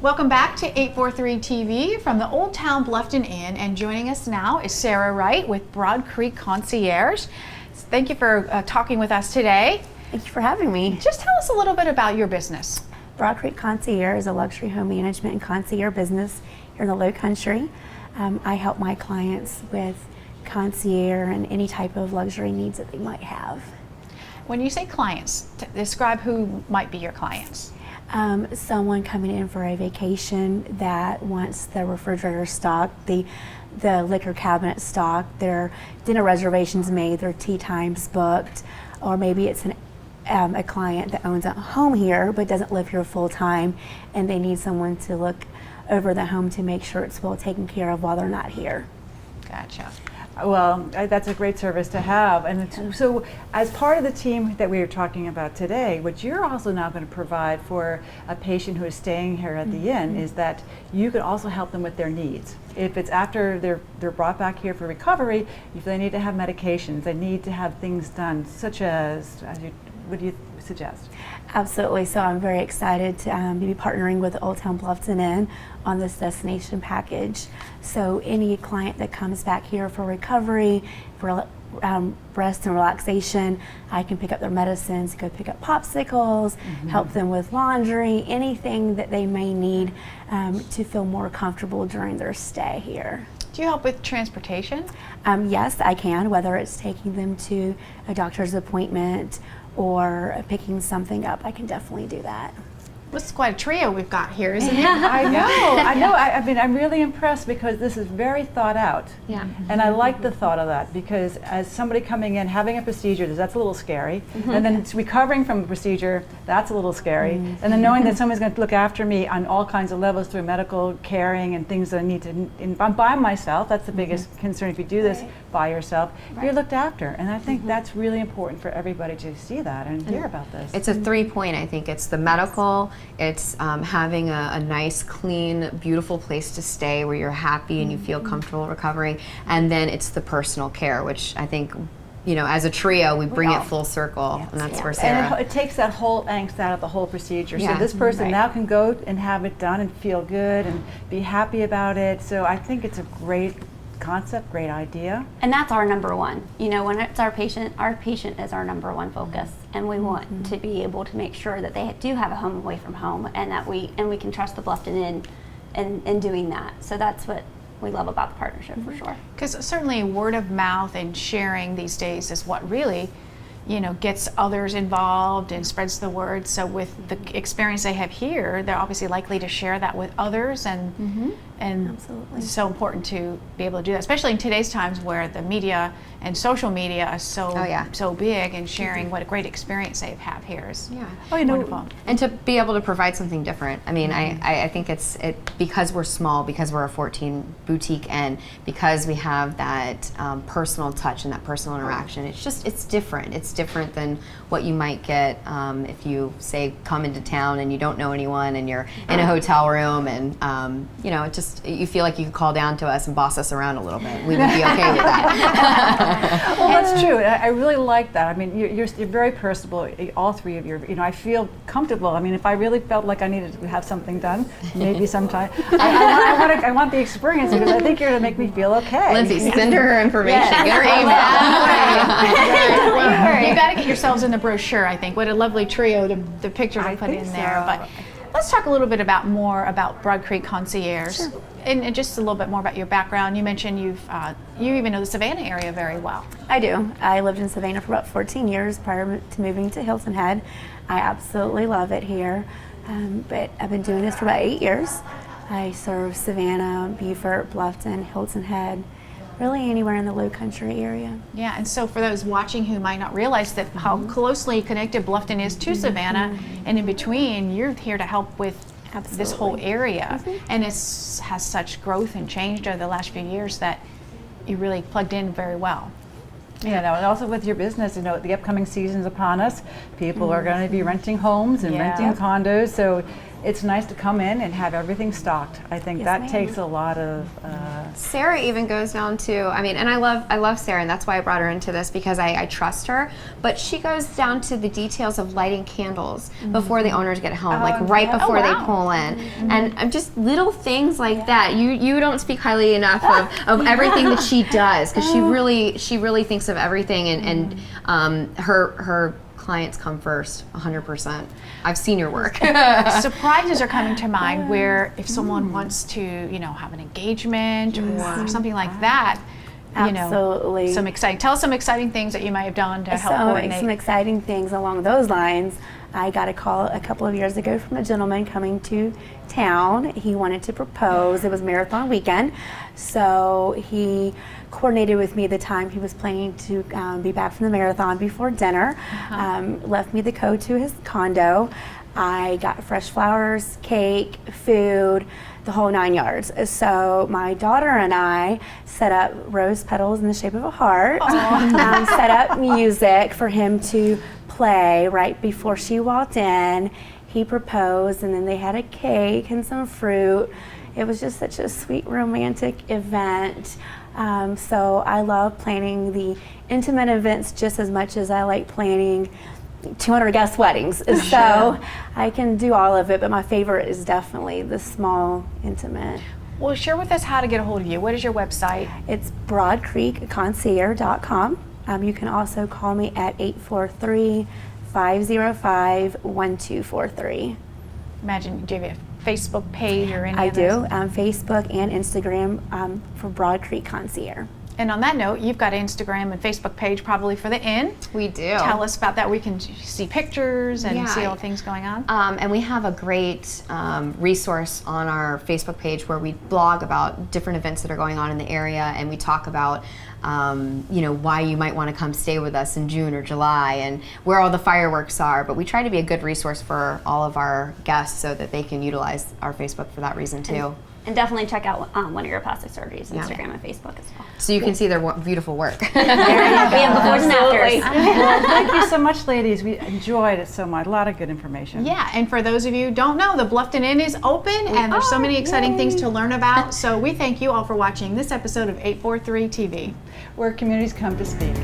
Welcome back to 843 TV from the Old Town Bluffton Inn, and joining us now is Sarah Wright with Broad Creek Concierge. Thank you for talking with us today. Thank you for having me. Just tell us a little bit about your business. Broad Creek Concierge is a luxury home management and concierge business here in the Low Country. I help my clients with concierge and any type of luxury needs that they might have. When you say clients, describe who might be your clients. Someone coming in for a vacation that wants the refrigerator stocked, the liquor cabinet stocked, their dinner reservations made, their tea times booked, or maybe it's a client that owns a home here but doesn't live here full time, and they need someone to look over the home to make sure it's well taken care of while they're not here. Gotcha. Well, that's a great service to have. And so as part of the team that we were talking about today, what you're also now going to provide for a patient who is staying here at the inn is that you can also help them with their needs. If it's after they're brought back here for recovery, if they need to have medications, they need to have things done, such as what do you suggest? Absolutely. So I'm very excited to be partnering with Old Town Bluffton Inn on this destination package. So any client that comes back here for recovery, for rest and relaxation, I can pick up their medicines, go pick up popsicles, help them with laundry, anything that they may need to feel more comfortable during their stay here. Do you help with transportation? Yes, I can, whether it's taking them to a doctor's appointment or picking something up. I can definitely do that. This is quite a trio we've got here, isn't it? I know. I mean, I'm really impressed because this is very thought out. Yeah. And I like the thought of that because as somebody coming in, having a procedure, that's a little scary. And then it's recovering from a procedure, that's a little scary. And then knowing that someone's going to look after me on all kinds of levels through medical caring and things that I need to, and I'm by myself, that's the biggest concern. If you do this by yourself, you're looked after. And I think that's really important for everybody to see that and hear about this. It's a 3-point, I think. It's the medical, it's having a nice, clean, beautiful place to stay where you're happy and you feel comfortable recovering, and then it's the personal care, which I think, you know, as a trio, we bring it full circle, and that's where Sarah. And it takes that whole angst out of the whole procedure. Yeah. So this person now can go and have it done and feel good and be happy about it. So I think it's a great concept, great idea. And that's our number one. You know, when it's our patient is our number one focus, and we want to be able to make sure that they do have a home away from home, and that we can trust the Bluffton Inn in doing that. So that's what we love about the partnership for sure. Because certainly word of mouth and sharing these days is what really, you know, gets others involved and spreads the word. So with the experience they have here, they're obviously likely to share that with others, and Absolutely. it's so important to be able to do that, especially in today's times where the media and social media is so big, and sharing what a great experience they have here is wonderful. And to be able to provide something different. I mean, I think it's because we're small, because we're a 14 boutique, and because we have that personal touch and that personal interaction. It's different. It's different than what you might get if you say come into town and you don't know anyone and you're in a hotel room, and you know, you feel like you could call down to us and boss us around a little bit. We would be okay with that. Well, that's true. I really like that. I mean, you're very personable, all three of you. You know, I feel comfortable. I mean, if I really felt like I needed to have something done, maybe sometime, I want the experience, because I think you're going to make me feel okay. Lindsay, send her information. Get her email. You got to get yourselves in the brochure, I think. What a lovely trio, the pictures I put in there. But let's talk a little bit more about Broad Creek Concierge, and just a little bit more about your background. You mentioned you even know the Savannah area very well. I do. I lived in Savannah for about 14 years prior to moving to Hilton Head. I absolutely love it here, but I've been doing this for about 8 years. I serve Savannah, Beaufort, Bluffton, Hilton Head, really anywhere in the Low Country area. Yeah, and so for those watching who might not realize that how closely connected Bluffton is to Savannah, and in between, you're here to help with this whole area. And it has such growth and changed over the last few years that you really plugged in very well. Yeah, no, and also with your business, you know, the upcoming season's upon us. People are going to be renting homes and renting condos, so it's nice to come in and have everything stocked. I think Yes, that ma'am. takes a lot of, Sarah even goes down to, I mean, and I love Sarah, and that's why I brought her into this, because I trust her, but she goes down to the details of lighting candles before the owners get home, like right before wow. they pull in. And just little things like that. You don't speak highly enough of everything that she does, because she really thinks of everything, and her clients come first, 100%. I've seen your work. Surprises are coming to mind where if someone wants to, have an engagement or something like that, Absolutely. tell us some exciting things that you might have done to help Some coordinate. exciting things along those lines. I got a call a couple of years ago from a gentleman coming to town. He wanted to propose. It was marathon weekend, so he coordinated with me the time he was planning to be back from the marathon before dinner. Left me the code to his condo. I got fresh flowers, cake, food, the whole 9 yards. So my daughter and I set up rose petals in the shape of a heart, set up music for him to play right before she walked in. He proposed, and then they had a cake and some fruit. It was just such a sweet romantic event. So I love planning the intimate events just as much as I like planning 200 guest weddings. So I can do all of it, but my favorite is definitely the small, intimate. Well, share with us how to get a hold of you. What is your website? It's BroadCreekConcierge.com. You can also call me at 843-505-1243. Imagine, do you have a Facebook page or any I of those? do, Facebook and Instagram for Broad Creek Concierge. And on that note, you've got an Instagram and Facebook page probably for the inn. We do. Tell us about that. We can see pictures and Yeah. see all things going on. And we have a great resource on our Facebook page where we blog about different events that are going on in the area, and we talk about why you might want to come stay with us in June or July, and where all the fireworks are. But we try to be a good resource for all of our guests so that they can utilize our Facebook for that reason too. And definitely check out one of your plastic surgeries, Yeah. Instagram and Facebook as well. So you can see their beautiful work. We have befores and afters. well, thank you so much, ladies. We enjoyed it so much. A lot of good information. Yeah, and for those of you who don't know, the Bluffton Inn is open, and there's so many exciting things to learn about. So we thank you all for watching this episode of 843 TV. Where communities come to speak.